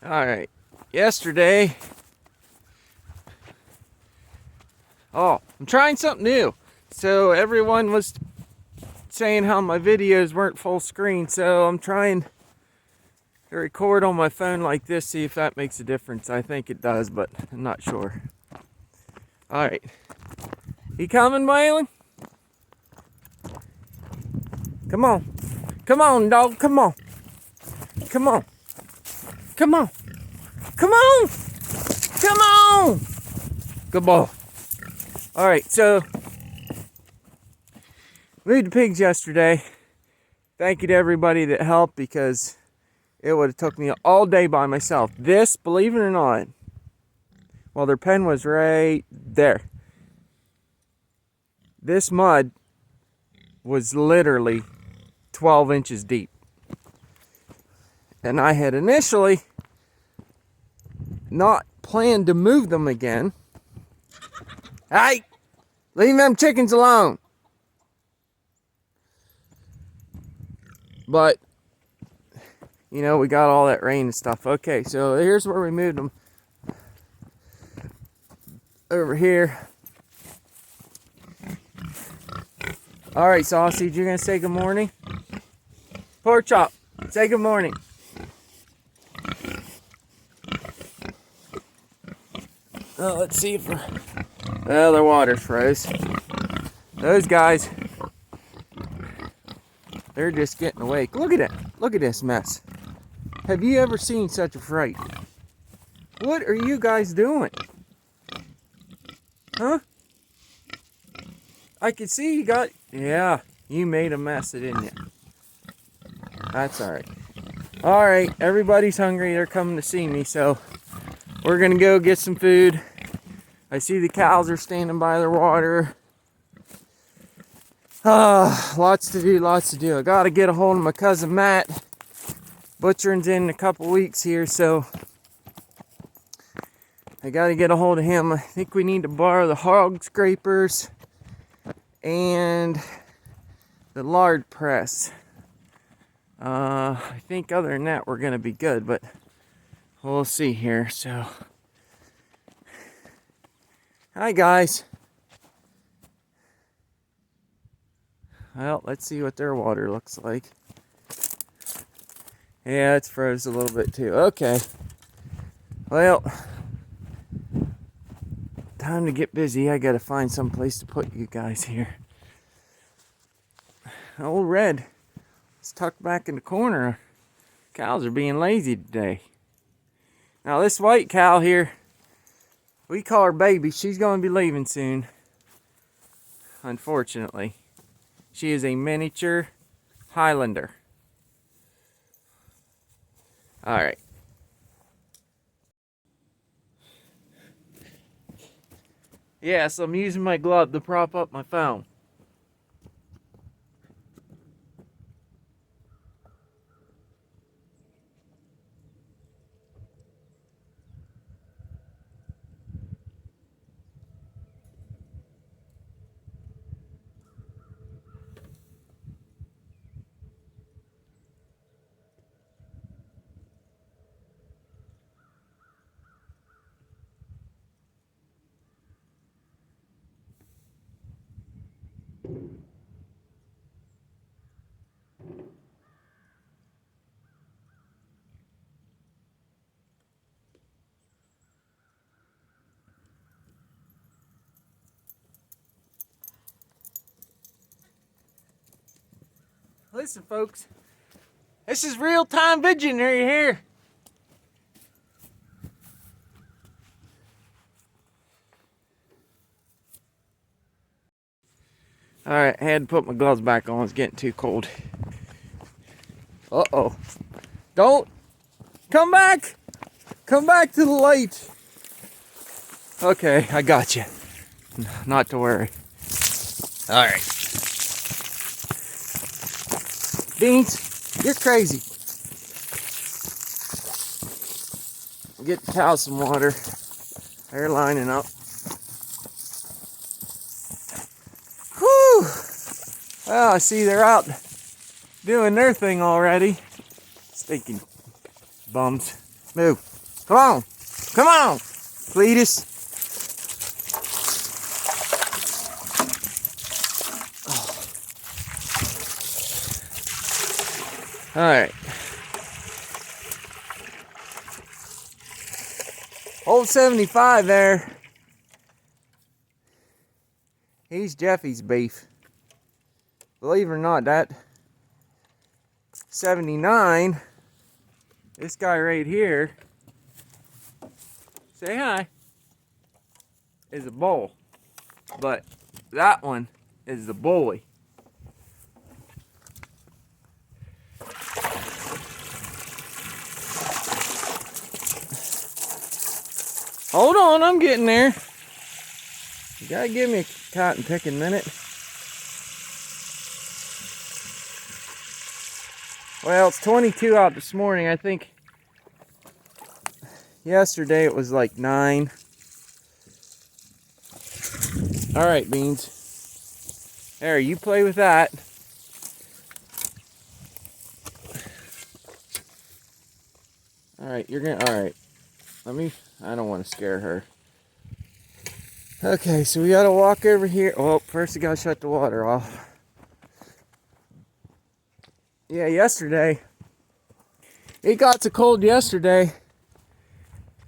Alright, yesterday, I'm trying something new. So everyone was saying how my videos weren't full screen, so I'm trying to record on my phone like this, see if that makes a difference. I think it does, but I'm not sure. Alright, you coming, Waylon? Come on, dog, come on. Come on. Come on. Come on. Come on. Good boy. Alright, so moved the pigs yesterday. Thank you to everybody that helped, because it would have took me all day by myself. This, believe it or not, well, their pen was right there. This mud was literally 12 inches deep. And I had initially not planned to move them again. Hey, leave them chickens alone. But, you know, we got all that rain and stuff. Okay, so here's where we moved them. Over here. Alright, Sausage, you're going to say good morning? Pork Chop, say good morning. Oh, let's see if we're... Well, their water froze. Those guys, they're just getting awake. Look at it. Look at this mess. Have you ever seen such a fright? What are you guys doing? Huh? I can see you got... Yeah, you made a mess, didn't you? That's alright. Alright, everybody's hungry. They're coming to see me, so we're going to go get some food. I see the cows are standing by their water. Lots to do, lots to do. I got to get a hold of my cousin Matt. Butchering's in a couple weeks here, so I got to get a hold of him. I think we need to borrow the hog scrapers and the lard press. I think other than that, we're going to be good, but we'll see here, so... Hi, guys. Well, let's see what their water looks like. Yeah, it's froze a little bit too. Okay. Well, time to get busy. I gotta find some place to put you guys here. Old Red is tucked back in the corner. Cows are being lazy today. Now, this white cow here, we call her Baby. She's going to be leaving soon. Unfortunately. She is a miniature Highlander. Alright. Yeah, so I'm using my glove to prop up my phone. Listen, folks, this is real-time visionary here. Alright, I had to put my gloves back on. It's getting too cold. Uh-oh. Don't! Come back! Come back to the light! Okay, I got you. Not to worry. Alright. Beans, you're crazy. Get the cows some water. They're lining up. Whew! Well, I see they're out doing their thing already. Stinking bums. Move. Come on. Come on, Cletus. All right. Old 75 there. He's Jeffy's beef. Believe it or not, that 79, this guy right here, say hi, is a bull. But that one is the bully. Hold on, I'm getting there. You gotta give me a cotton picking minute. Well, it's 22 out this morning. I think yesterday it was like 9. Alright, Beans. There, you play with that. Alright, you're gonna. Alright. I don't want to scare her. Okay, so we gotta walk over here. Well, first we gotta shut the water off. Yeah, yesterday. It got so cold yesterday.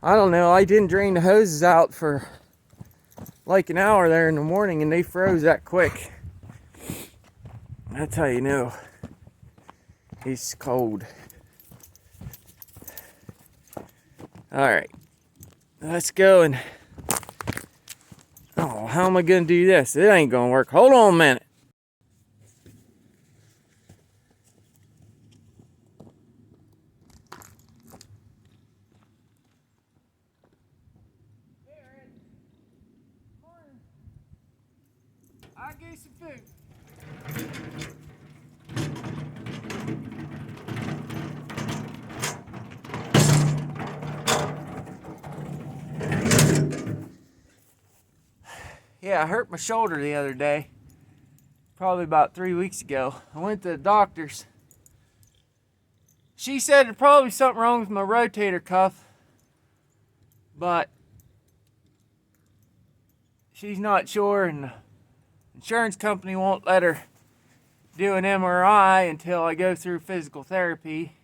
I don't know, I didn't drain the hoses out for like an hour there in the morning and they froze that quick. That's how you know it's cold. Alright, let's go and... Oh, how am I going to do this? It ain't going to work. Hold on a minute. Hey, Aaron. Morning. I gave some food. Yeah, I hurt my shoulder the other day. Probably about 3 weeks ago. I went to the doctor's. She said there's probably something wrong with my rotator cuff. But she's not sure, and the insurance company won't let her do an MRI until I go through physical therapy.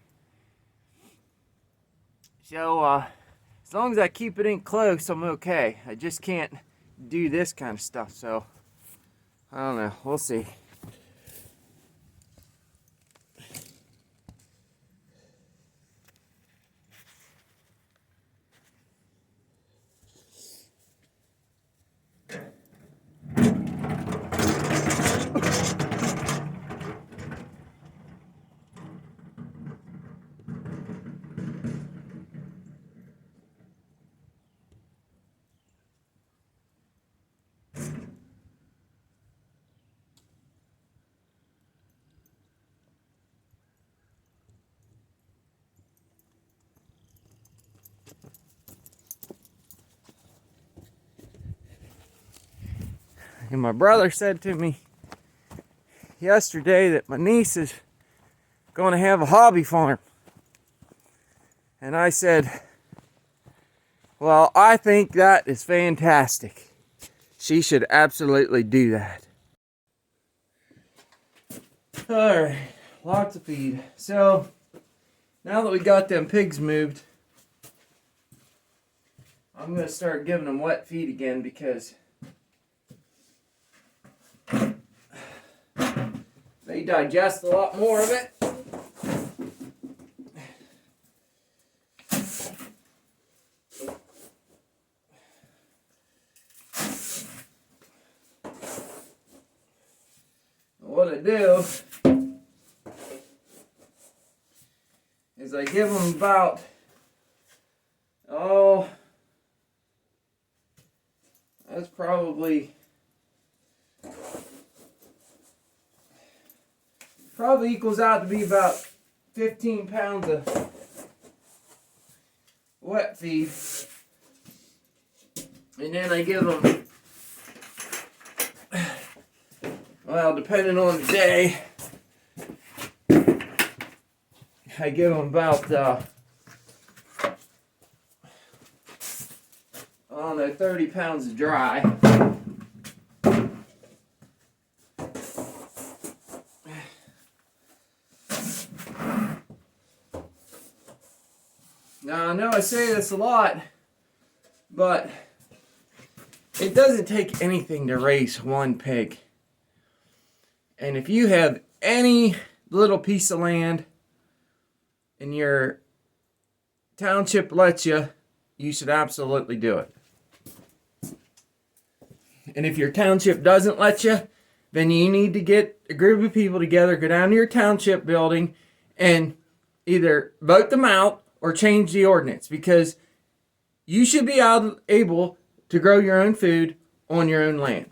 So, as long as I keep it in close, I'm okay. I just can't do this kind of stuff, so I don't know. We'll see. And my brother said to me yesterday that my niece is going to have a hobby farm. And I said, well, I think that is fantastic. She should absolutely do that. Alright, lots of feed. So, now that we got them pigs moved, I'm going to start giving them wet feed again because they digest a lot more of it. What I do is I give them about, that's probably equals out to be about 15 pounds of wet feed. And then I give them, well, depending on the day, I give them about I don't know, 30 pounds of dry. Now, I know I say this a lot, but it doesn't take anything to raise one pig. And if you have any little piece of land and your township lets you, you should absolutely do it. And if your township doesn't let you, then you need to get a group of people together, go down to your township building, and either vote them out or change the ordinance, because you should be able to grow your own food on your own land.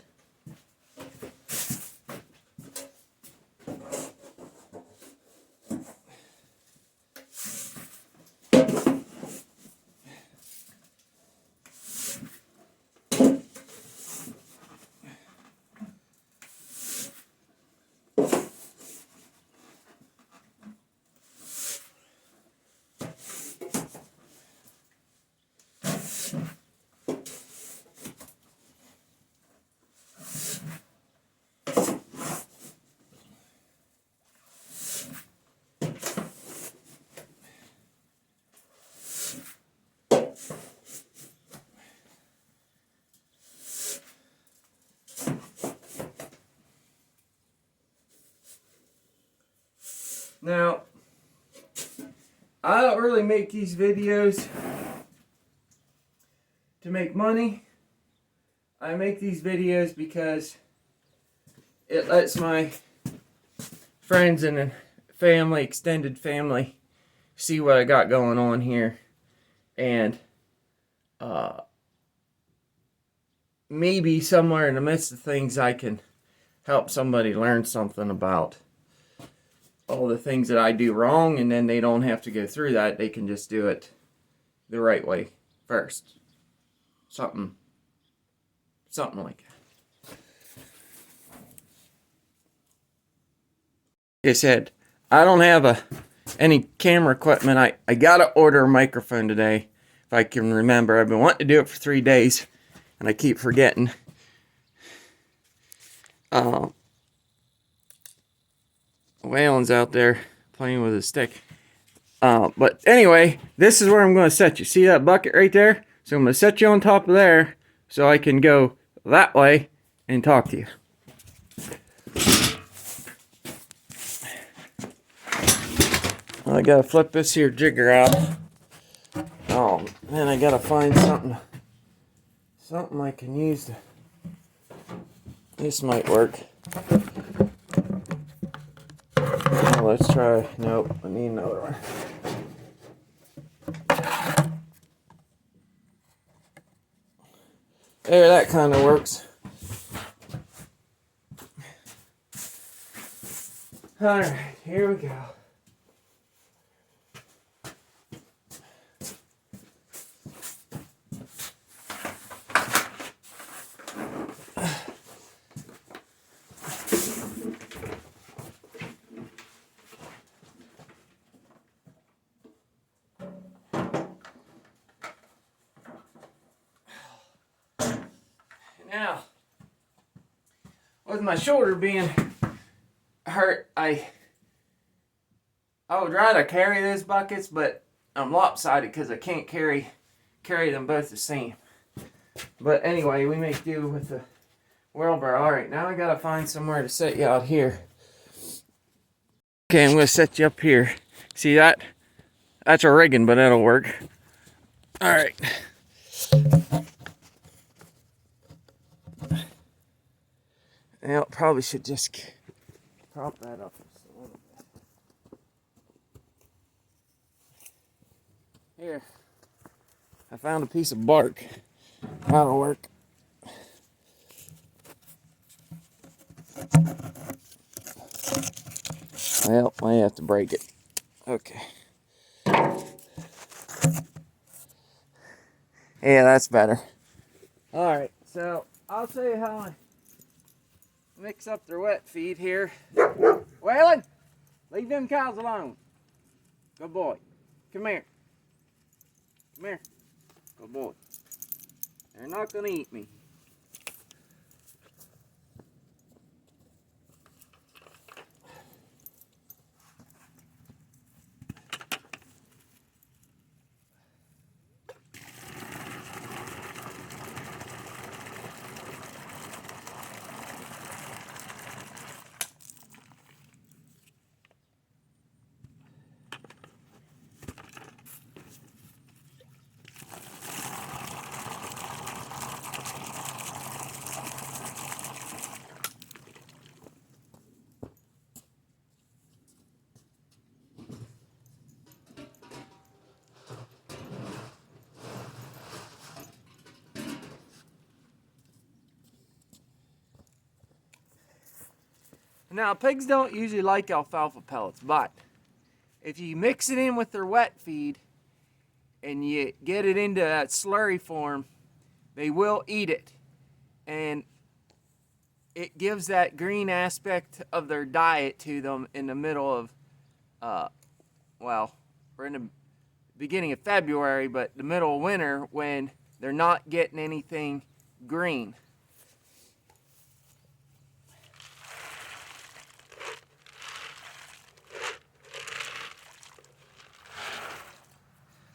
Now, I don't really make these videos to make money. I make these videos because it lets my friends and family, extended family, see what I got going on here. And maybe somewhere in the midst of things I can help somebody learn something about all the things that I do wrong, and then they don't have to go through that. They can just do it the right way first. Something like that. Like I said, I don't have any camera equipment. I gotta order a microphone today, if I can remember. I've been wanting to do it for 3 days, and I keep forgetting. Waylon's out there playing with his stick. But anyway, this is where I'm going to set you. See that bucket right there? So I'm going to set you on top of there so I can go that way and talk to you. I got to flip this here jigger out. Oh, man, I got to find something I can use. This might work. Let's try. Nope, I need another one. There, that kind of works. Alright, here we go. Now, with my shoulder being hurt, I would rather carry those buckets, but I'm lopsided because I can't carry them both the same. But anyway, we make do with the wheelbarrow. Alright, now I gotta find somewhere to set you out here. Okay, I'm gonna set you up here. See that? That's a rigging, but that'll work. Alright. Now, probably should just prop that up just a little bit. Here, I found a piece of bark. That'll work. Well, I have to break it. Okay. Yeah, that's better. Alright, so I'll tell you how I mix up their wet feed here. Waylon, leave them cows alone. Good boy. Come here. Come here. Good boy. not gonna eat me. Now, pigs don't usually like alfalfa pellets, but if you mix it in with their wet feed and you get it into that slurry form, they will eat it. And it gives that green aspect of their diet to them in the middle of, well, we're in the beginning of February, but the middle of winter when they're not getting anything green.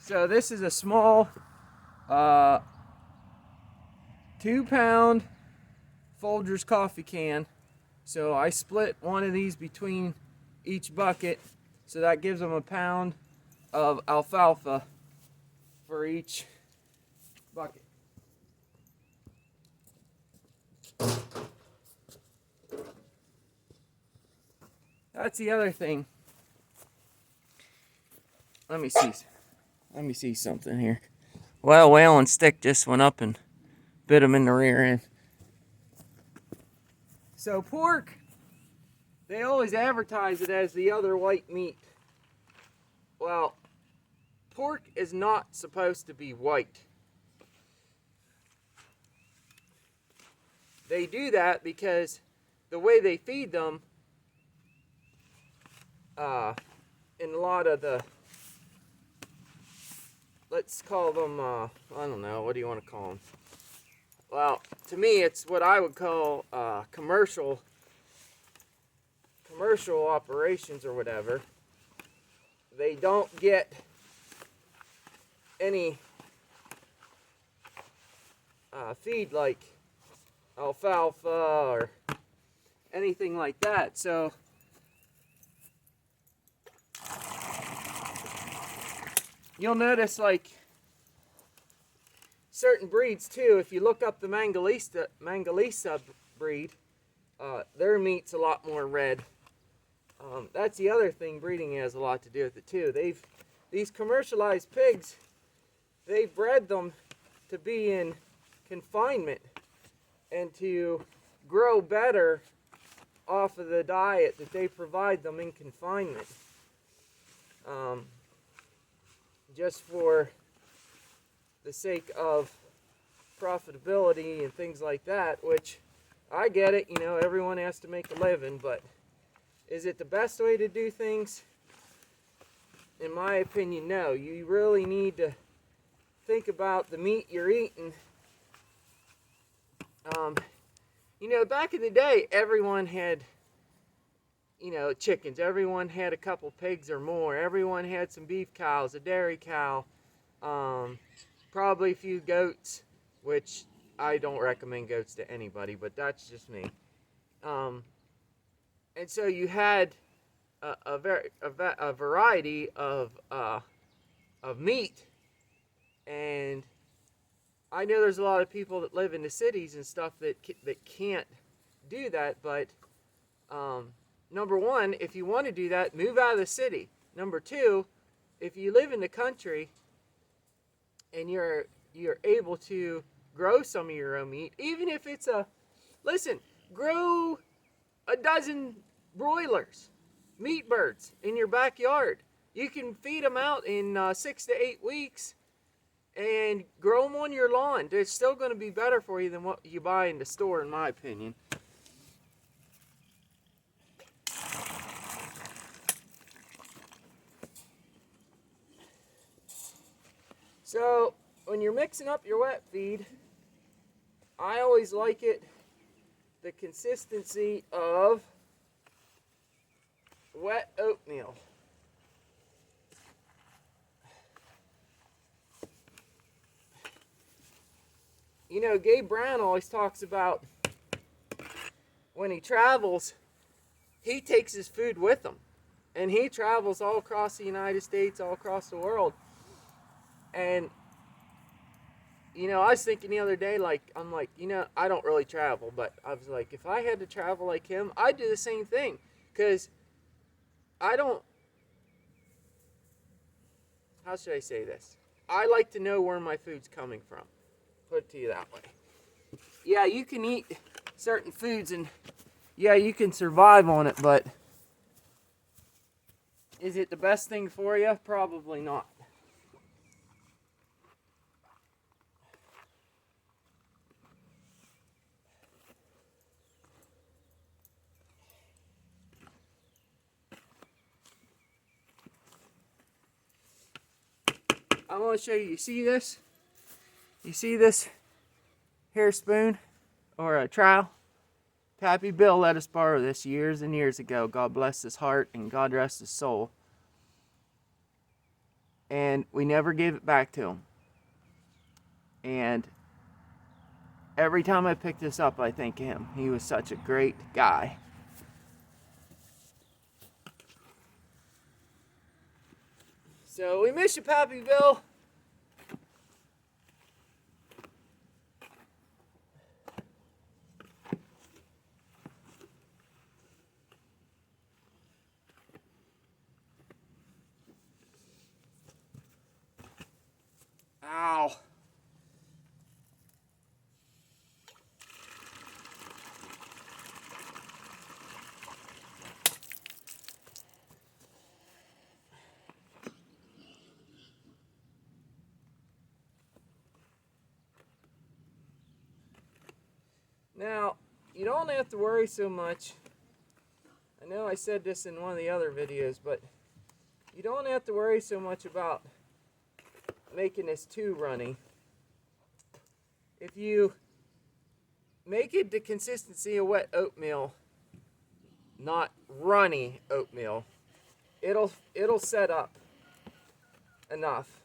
So this is a small 2-pound Folgers coffee can. So I split one of these between each bucket, so that gives them a pound of alfalfa for each bucket. That's the other thing. Let me see something here. Well, whaling stick just went up and bit him in the rear end. So pork, they always advertise it as the other white meat. Well, pork is not supposed to be white. They do that because the way they feed them, in a lot of the, let's call them, I don't know, what do you want to call them? Well, to me, it's what I would call commercial operations or whatever. They don't get any feed like alfalfa or anything like that. So you'll notice, like, certain breeds too, if you look up the Mangalisa breed, their meat's a lot more red. That's the other thing, breeding has a lot to do with it too. These commercialized pigs, they've bred them to be in confinement and to grow better off of the diet that they provide them in confinement. Just for the sake of profitability and things like that, which I get it, you know, everyone has to make a living, but is it the best way to do things? In my opinion, no. You really need to think about the meat you're eating. You know, back in the day, everyone had, you know, chickens. Everyone had a couple pigs or more. Everyone had some beef cows, a dairy cow, probably a few goats, which I don't recommend goats to anybody, but that's just me. And so you had a variety of meat, and I know there's a lot of people that live in the cities and stuff that can't do that, but number one, if you want to do that, move out of the city. Number two, if you live in the country and you're able to grow some of your own meat, even if it's grow a dozen broilers, meat birds in your backyard. You can feed them out in 6 to 8 weeks and grow them on your lawn. They're still going to be better for you than what you buy in the store, in my opinion. So when you're mixing up your wet feed, I always like it the consistency of wet oatmeal. You know, Gabe Brown always talks about when he travels, he takes his food with him. And he travels all across the United States, all across the world. And, you know, I was thinking the other day, I'm like, you know, I don't really travel, but I was like, if I had to travel like him, I'd do the same thing. Because I don't, how should I say this? I like to know where my food's coming from. Put it to you that way. Yeah, you can eat certain foods and yeah, you can survive on it, but is it the best thing for you? Probably not. I want to show you. You see this? You see this hair spoon or a trowel? Pappy Bill let us borrow this years and years ago. God bless his heart and God rest his soul. And we never gave it back to him. And every time I pick this up, I thank him. He was such a great guy. So we miss you, Pappy Bill. Ow. Now, you don't have to worry so much. I know I said this in one of the other videos, but you don't have to worry so much about making this too runny. If you make it the consistency of wet oatmeal, not runny oatmeal, it'll set up enough.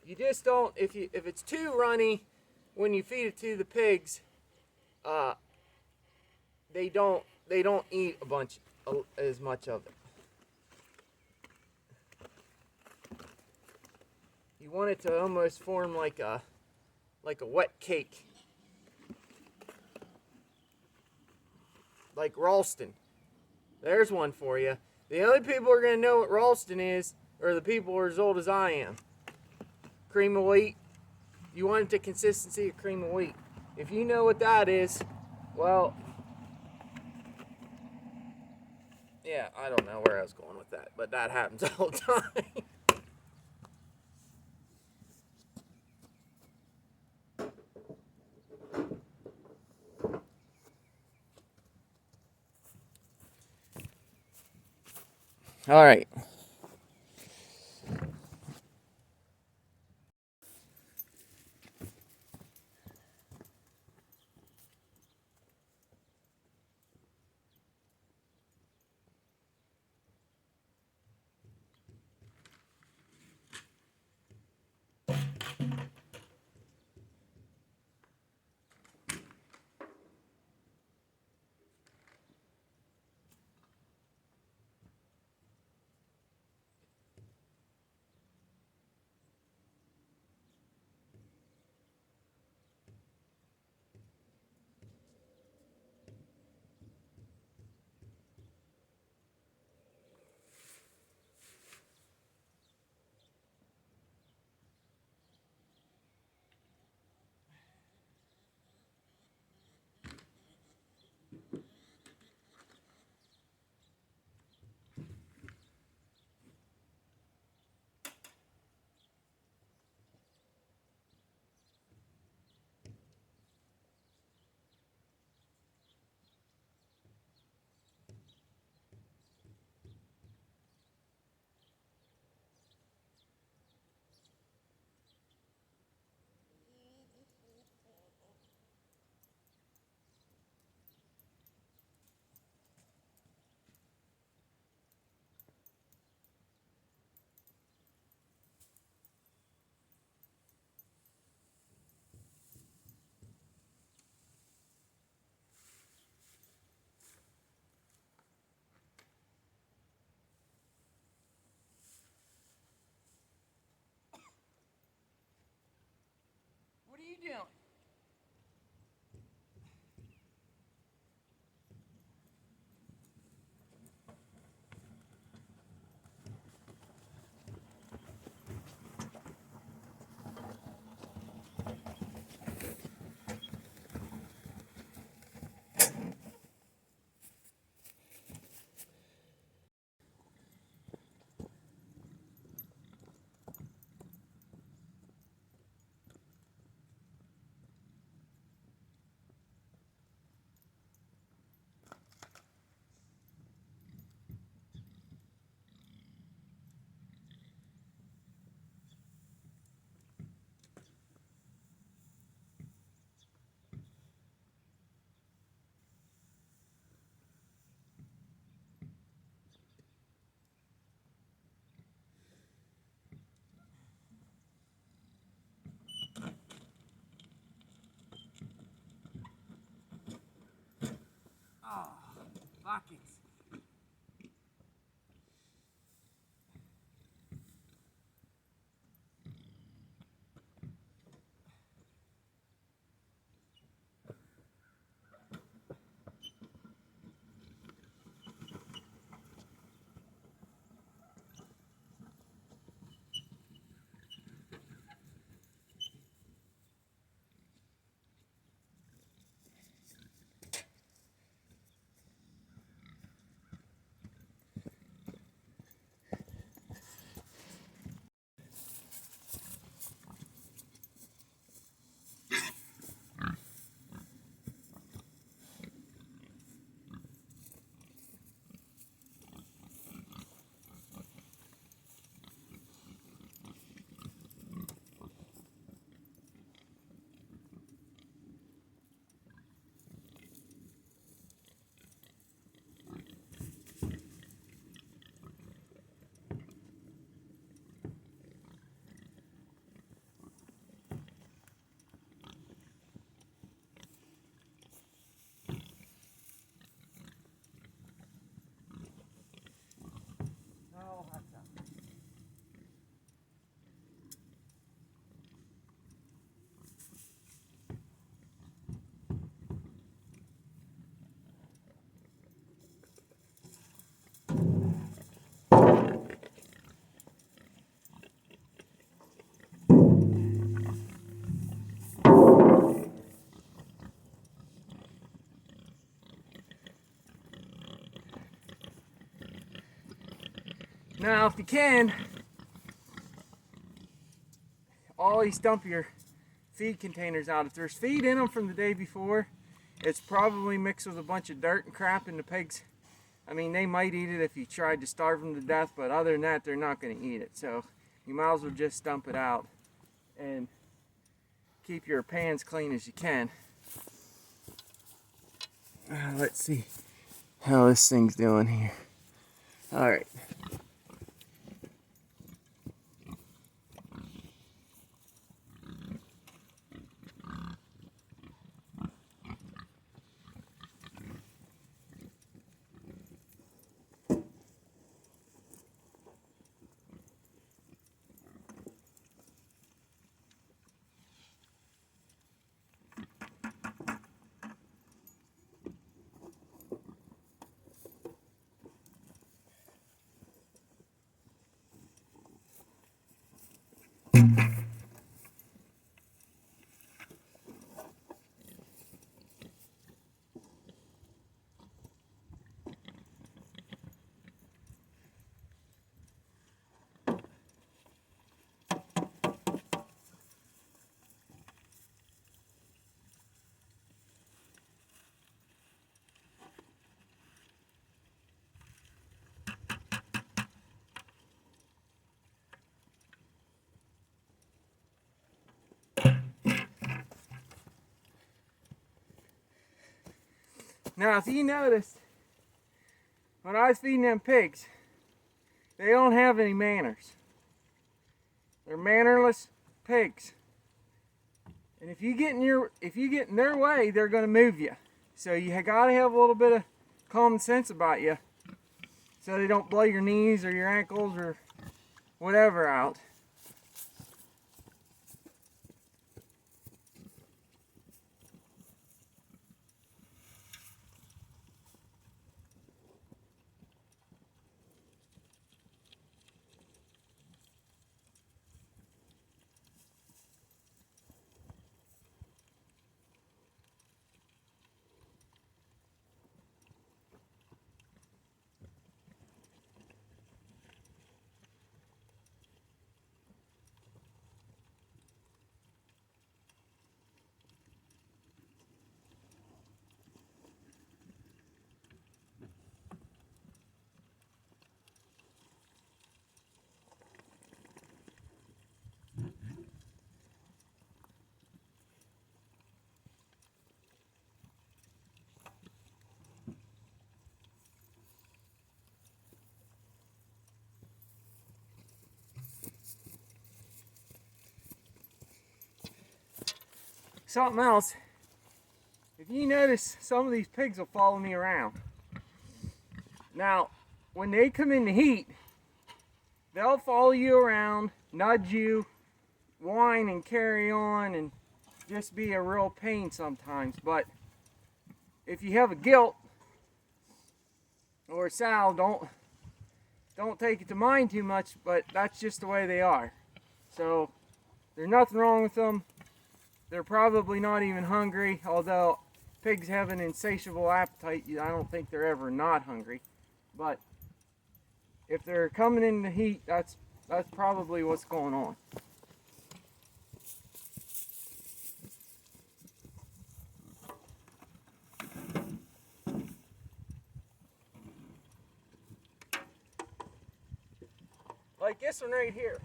You just don't, if it's too runny when you feed it to the pigs, they don't eat as much of it. You want it to almost form like a wet cake. Like Ralston. There's one for you. The only people who are going to know what Ralston is are the people who are as old as I am. Cream of wheat. You want it the consistency of cream of wheat. If you know what that is, well, yeah, I don't know where I was going with that, but that happens all the time. All right. you doing? Oh, buckets. No hot tub. Now, if you can, always dump your feed containers out. If there's feed in them from the day before, it's probably mixed with a bunch of dirt and crap, and the pigs, I mean, they might eat it if you tried to starve them to death, but other than that, they're not going to eat it. So you might as well just dump it out and keep your pans clean as you can. Let's see how this thing's doing here. All right. Now, if you noticed, when I was feeding them pigs, they don't have any manners. They're mannerless pigs. And if you get in their way, they're going to move you. So you got to have a little bit of common sense about you, so they don't blow your knees or your ankles or whatever out. something else. If you notice, some of these pigs will follow me around. Now, when they come in the heat, they'll follow you around, nudge you, whine and carry on, and just be a real pain sometimes. But if you have a gilt or a sow, don't take it to mind too much, but that's just the way they are. So there's nothing wrong with them. They're probably not even hungry, although pigs have an insatiable appetite. I don't think they're ever not hungry. But if they're coming in the heat, that's probably what's going on. Like this one right here.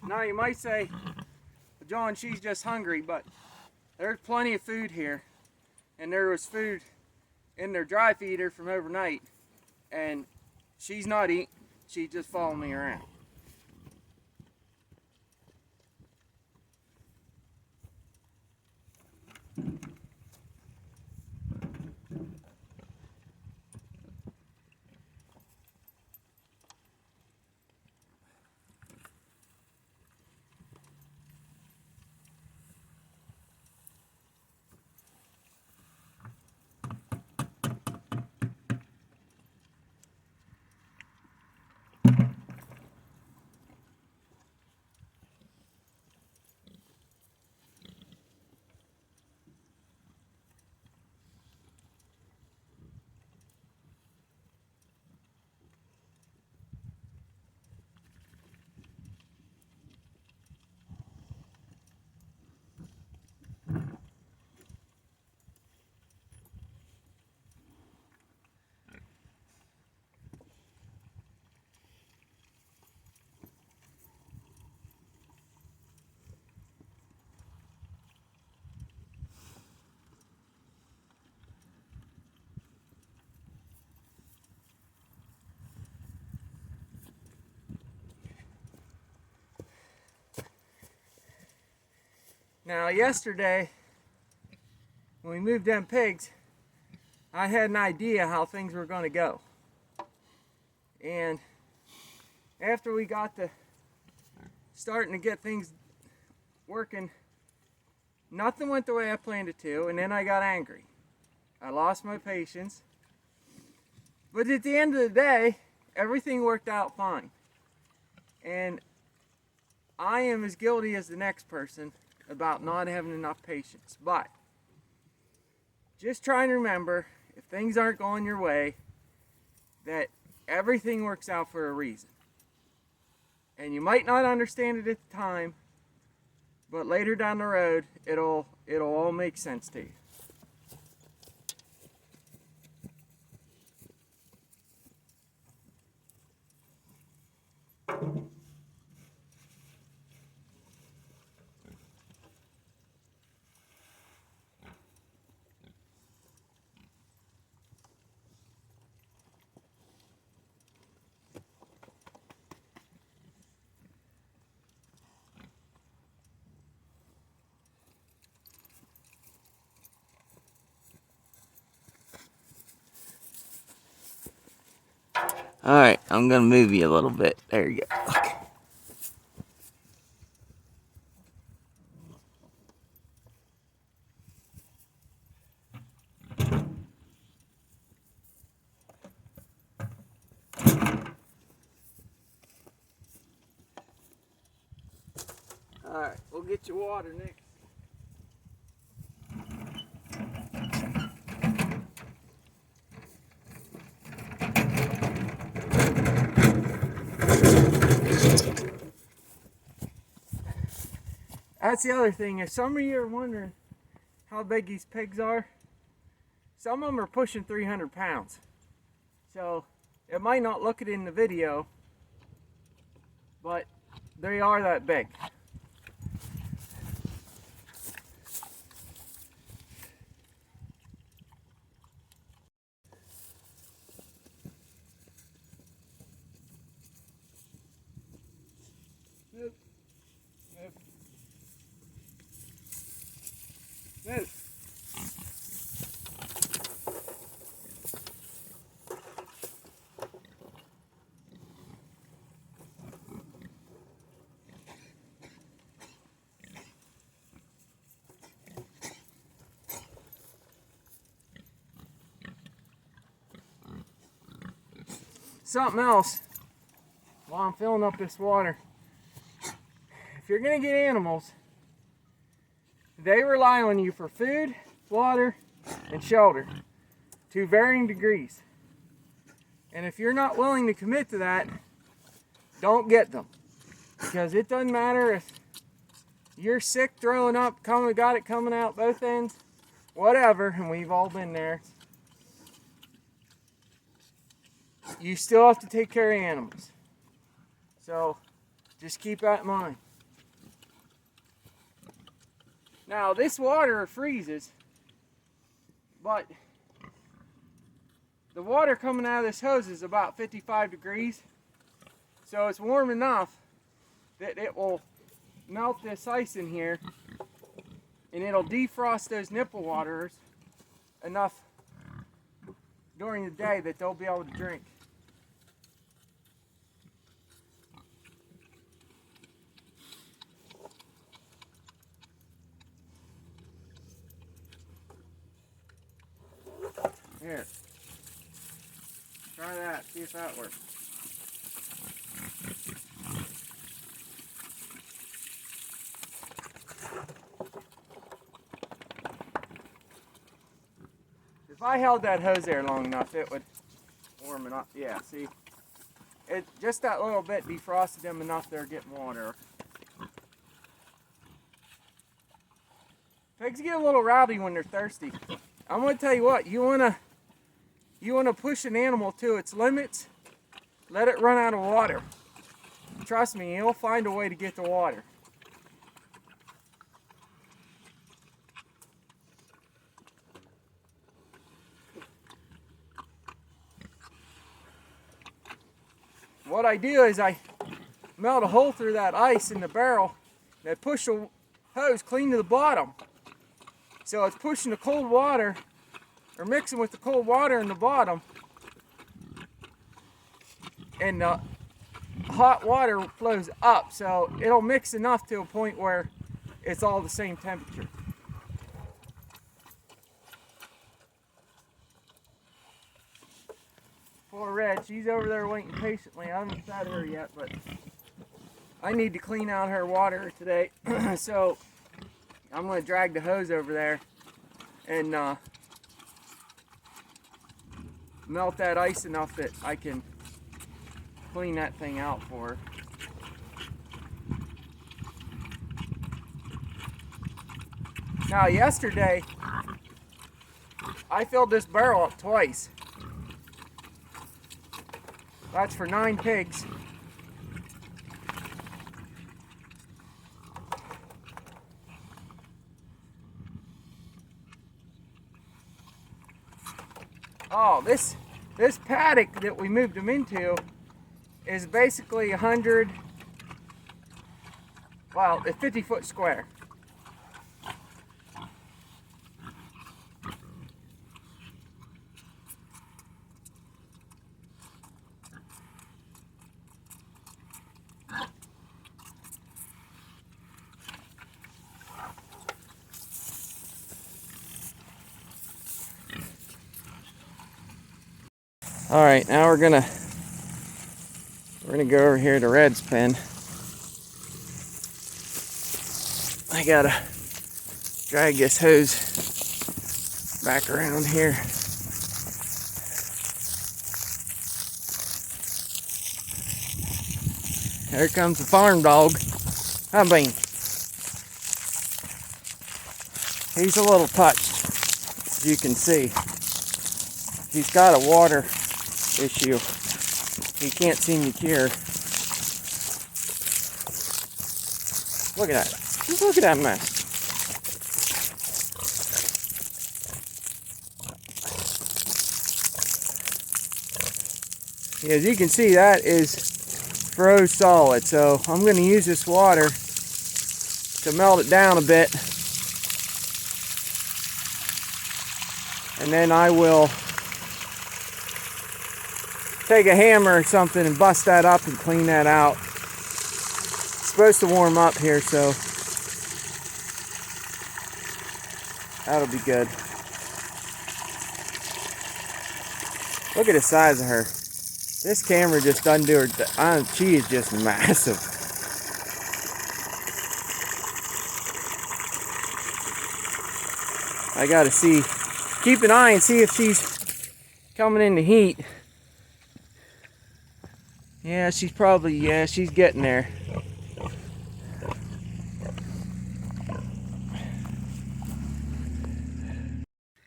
Now you might say, John, she's just hungry, but there's plenty of food here. And there was food in their dry feeder from overnight. And she's not eating, she's just following me around. Now yesterday, when we moved them pigs, I had an idea how things were going to go. And after we got to starting to get things working, nothing went the way I planned it to, and then I got angry. I lost my patience. But at the end of the day, everything worked out fine. And I am as guilty as the next person about not having enough patience. But just try and remember, if things aren't going your way, that everything works out for a reason. And you might not understand it at the time, but later down the road, it'll all make sense to you. Alright, I'm going to move you a little bit. There you go. Okay. Alright, we'll get you water next. that's the other thing. If some of you are wondering how big these pigs are, some of them are pushing 300 pounds. So it might not look it in the video, but they are that big. Move. Move. Move. Something else while I'm filling up this water. If you're gonna get animals, they rely on you for food, water, and shelter to varying degrees. And if you're not willing to commit to that, don't get them. Because it doesn't matter if you're sick, throwing up, got it coming out both ends, whatever, and we've all been there. You still have to take care of animals. So just keep that in mind. Now this water freezes, but the water coming out of this hose is about 55 degrees. So it's warm enough that it will melt this ice in here and it'll defrost those nipple waters enough during the day that they'll be able to drink. Here, try that, see if that works. If I held that hose there long enough, it would warm it up. Yeah, see, it just that little bit defrosted them enough they're getting water. Pigs get a little rowdy when they're thirsty. I'm going to tell you what, you want to push an animal to its limits, let it run out of water. Trust me, it'll find a way to get the water. What I do is I melt a hole through that ice in the barrel and I push the hose clean to the bottom. So it's pushing the cold water, or mixing with the cold water in the bottom, and the hot water flows up, so it'll mix enough to a point where it's all the same temperature. Poor Red, she's over there waiting patiently. I haven't fed her yet, but I need to clean out her water today. So I'm going to drag the hose over there and melt that ice enough that I can clean that thing out for her. Now yesterday, I filled this barrel up twice. That's for 9 pigs. Oh, this paddock that we moved them into is basically 100, well, it's 50 foot square. All right, now we're gonna go over here to Red's pen. I gotta drag this hose back around here. Here comes the farm dog. Hi, Bean. He's a little touched, as you can see. He's got a water issue he can't seem to cure. Look at that. Just look at that mess. As you can see, that is froze solid. So I'm going to use this water to melt it down a bit. And then I will take a hammer or something and bust that up and clean that out. It's supposed to warm up here, so that'll be good. Look at the size of her. This camera just doesn't do her. She is just massive. I gotta see, keep an eye and see if she's coming into heat. Yeah, she's probably, yeah, she's getting there.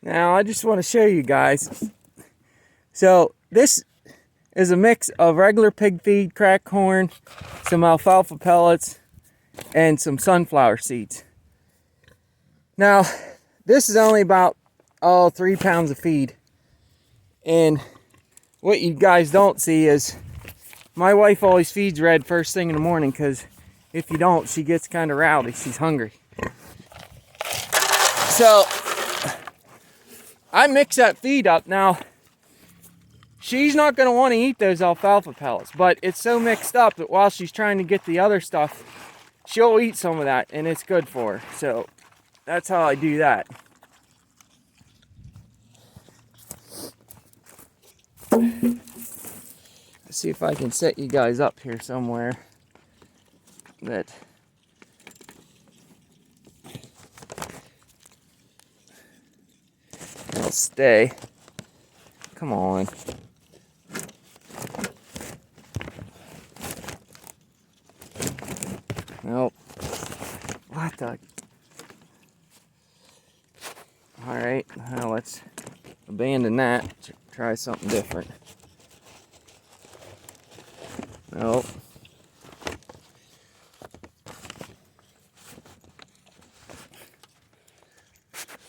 Now, I just want to show you guys. So, this is a mix of regular pig feed, cracked corn, some alfalfa pellets, and some sunflower seeds. Now, this is only about, 3 pounds of feed. And what you guys don't see is my wife always feeds Red first thing in the morning, because if you don't, she gets kind of rowdy. She's hungry. So, I mix that feed up. Now, she's not going to want to eat those alfalfa pellets, but it's so mixed up that while she's trying to get the other stuff, she'll eat some of that, and it's good for her. So, that's how I do that. Let's see if I can set you guys up here somewhere that it'll stay. Come on. Nope. What the? Alright, now let's abandon that. Try something different. Nope.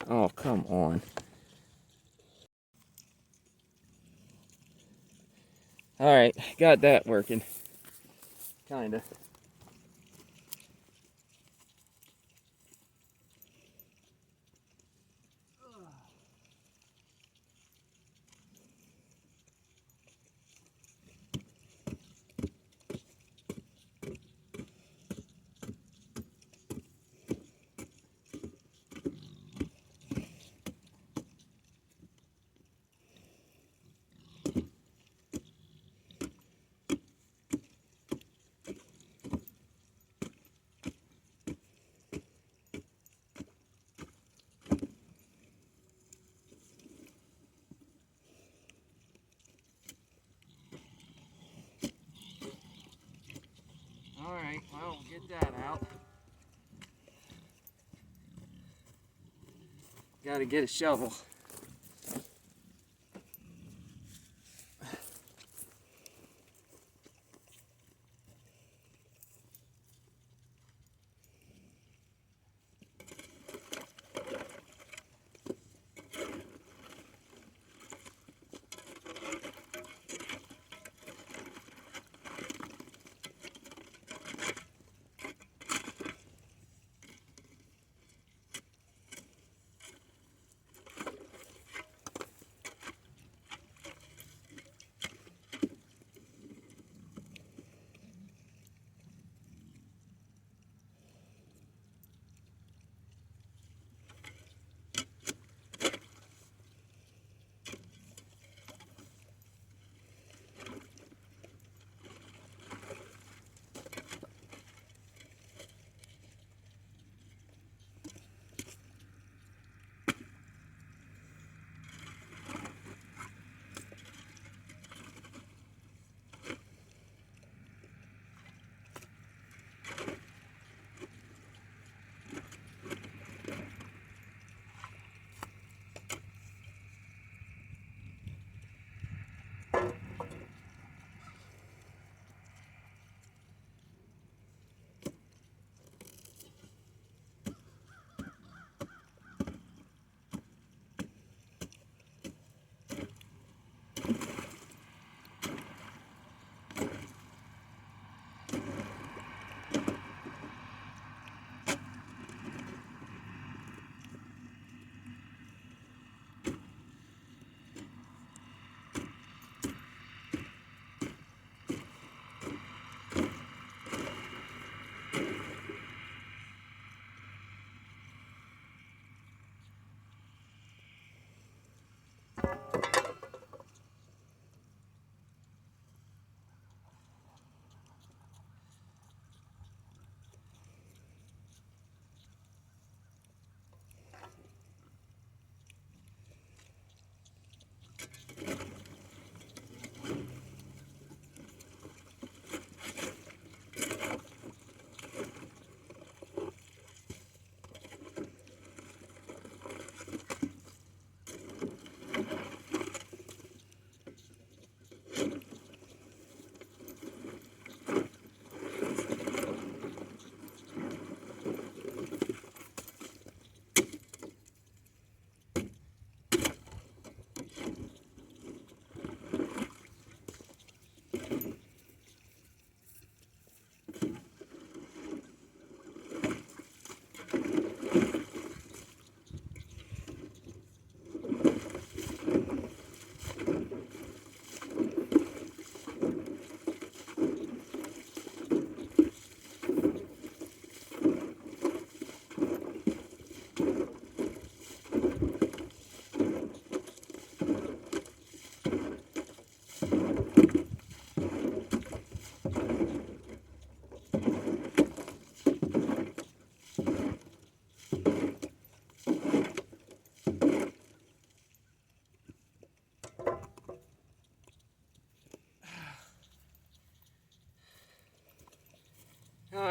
Oh, come on. Alright, got that working. Kinda. Alright, well, we'll get that out. Gotta get a shovel.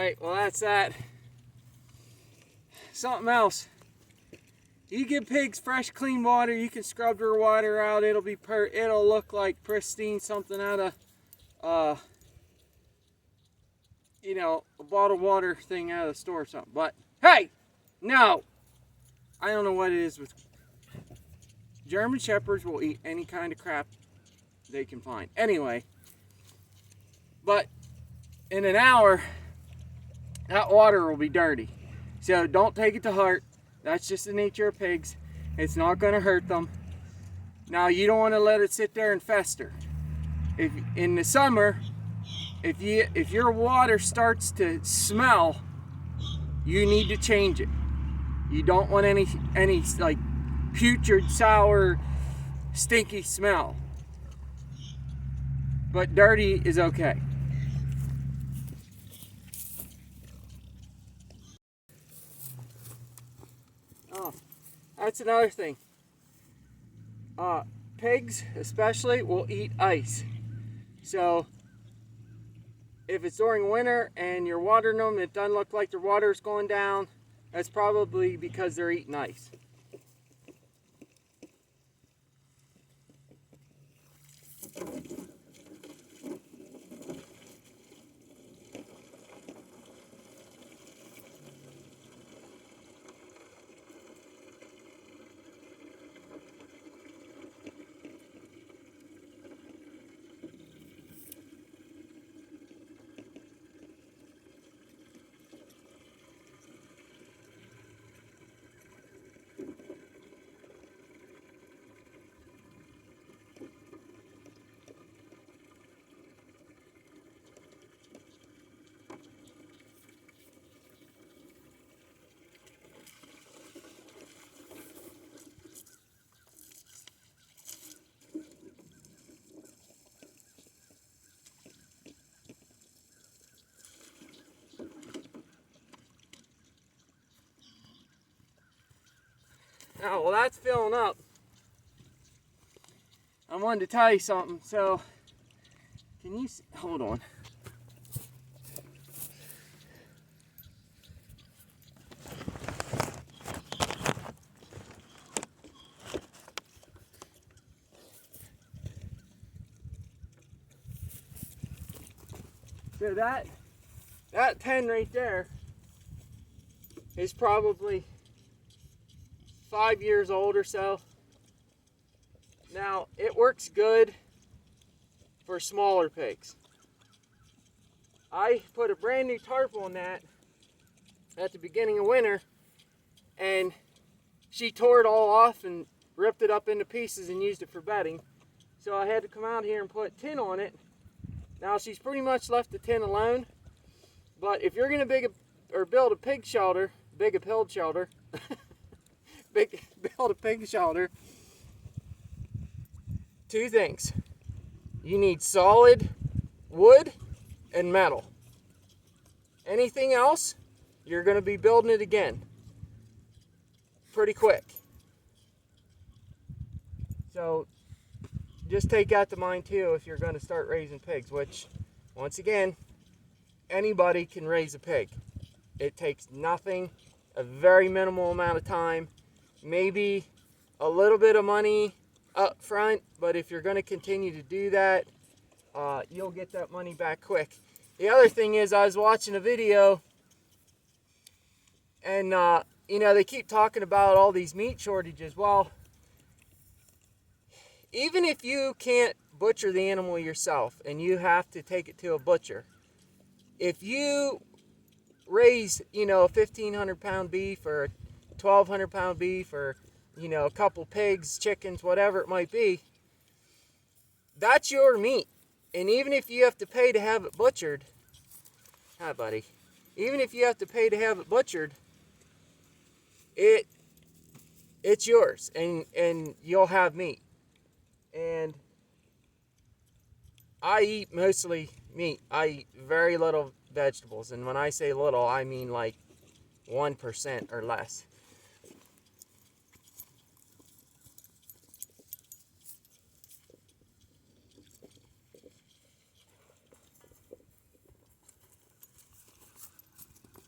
Alright, well that's that. Something else. You give pigs fresh, clean water, you can scrub their water out. It'll be it'll look like pristine, something out of you know, a bottled water thing out of the store or something. But hey, no. I don't know what it is with German Shepherds will eat any kind of crap they can find. Anyway, but in an hour, that water will be dirty. So don't take it to heart. That's just the nature of pigs. It's not going to hurt them. Now, you don't want to let it sit there and fester. If in the summer, if your water starts to smell, you need to change it. You don't want any like putrid, sour, stinky smell. But dirty is okay. Oh, that's another thing. Pigs especially will eat ice. So if it's during winter and you're watering them and it doesn't look like their water's going down, that's probably because they're eating ice. Oh, well, that's filling up. I wanted to tell you something. So, can you hold on? So that pen right there is probably 5 years old or so. Now, it works good for smaller pigs. I put a brand new tarp on that at the beginning of winter, and she tore it all off and ripped it up into pieces and used it for bedding. So I had to come out here and put tin on it. Now she's pretty much left the tin alone, but if you're going to build a pig shelter, build a pig shelter, two things. You need solid wood and metal. Anything else, you're going to be building it again pretty quick. So just take that to mind too if you're going to start raising pigs, which, once again, anybody can raise a pig. It takes nothing, a very minimal amount of time, maybe a little bit of money up front, but if you're going to continue to do that, you'll get that money back quick. The other thing is, I was watching a video, and you know, they keep talking about all these meat shortages. Well, even if you can't butcher the animal yourself and you have to take it to a butcher, if you raise, you know, a 1,500 pound beef or a 1,200 pound beef, or, you know, a couple pigs, chickens, whatever it might be, that's your meat. And even if you have to pay to have it butchered, hi buddy, even if you have to pay to have it butchered, it's yours, and you'll have meat. And I eat mostly meat. I eat very little vegetables, and when I say little, I mean like 1% or less.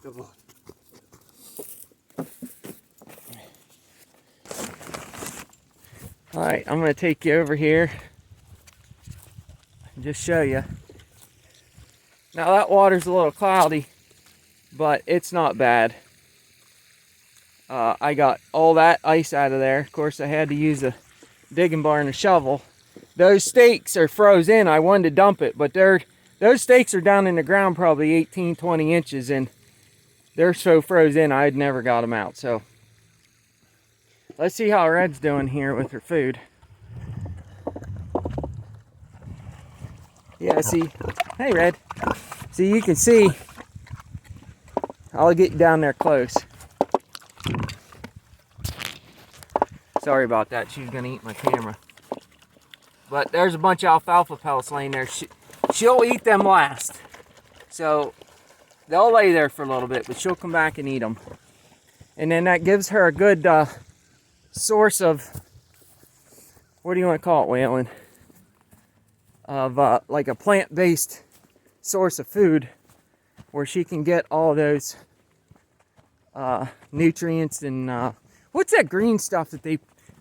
Good boy. Alright, I'm going to take you over here and just show you. Now that water's a little cloudy, but it's not bad. I got all that ice out of there. Of course, I had to use a digging bar and a shovel. Those stakes are frozen. I wanted to dump it, but those stakes are down in the ground probably 18, 20 inches, and they're so frozen I'd never got them out. So let's see how Red's doing here with her food. Yeah, see. Hey, Red. See, you can see. I'll get you down there close. Sorry about that. She's going to eat my camera. But there's a bunch of alfalfa pellets laying there. She'll eat them last. So they'll lay there for a little bit, but she'll come back and eat them. And then that gives her a good source of, what do you want to call it, Waylon? Of like a plant-based source of food where she can get all those nutrients and what's that green stuff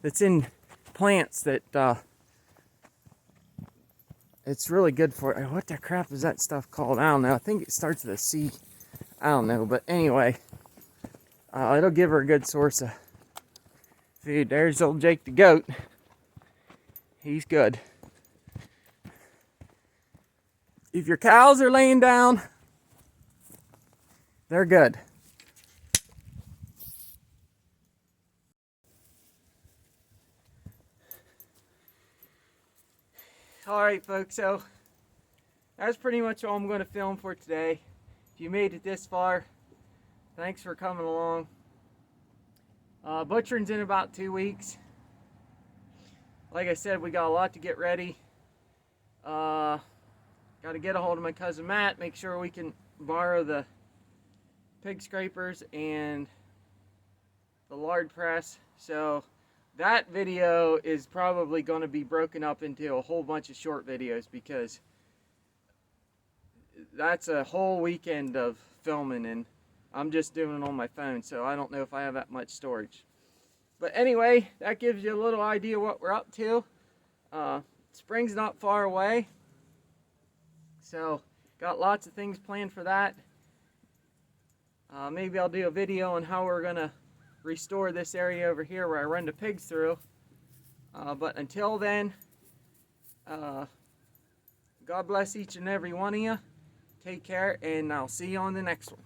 that's in plants that it's really good for. What the crap is that stuff called? I don't know. I think it starts with a C. I don't know, but anyway, it'll give her a good source of food. There's old Jake the goat. He's good. If your cows are laying down, they're good. Alright folks, so that's pretty much all I'm going to film for today. If you made it this far, thanks for coming along. Butchering's in about 2 weeks. Like I said, we got a lot to get ready. Got to get a hold of my cousin Matt, make sure we can borrow the pig scrapers and the lard press. So that video is probably going to be broken up into a whole bunch of short videos because that's a whole weekend of filming and I'm just doing it on my phone, so I don't know if I have that much storage. But anyway, that gives you a little idea what we're up to. Spring's not far away, so got lots of things planned for that. Maybe I'll do a video on how we're gonna restore this area over here where I run the pigs through. But until then, God bless each and every one of you. Take care, and I'll see you on the next one.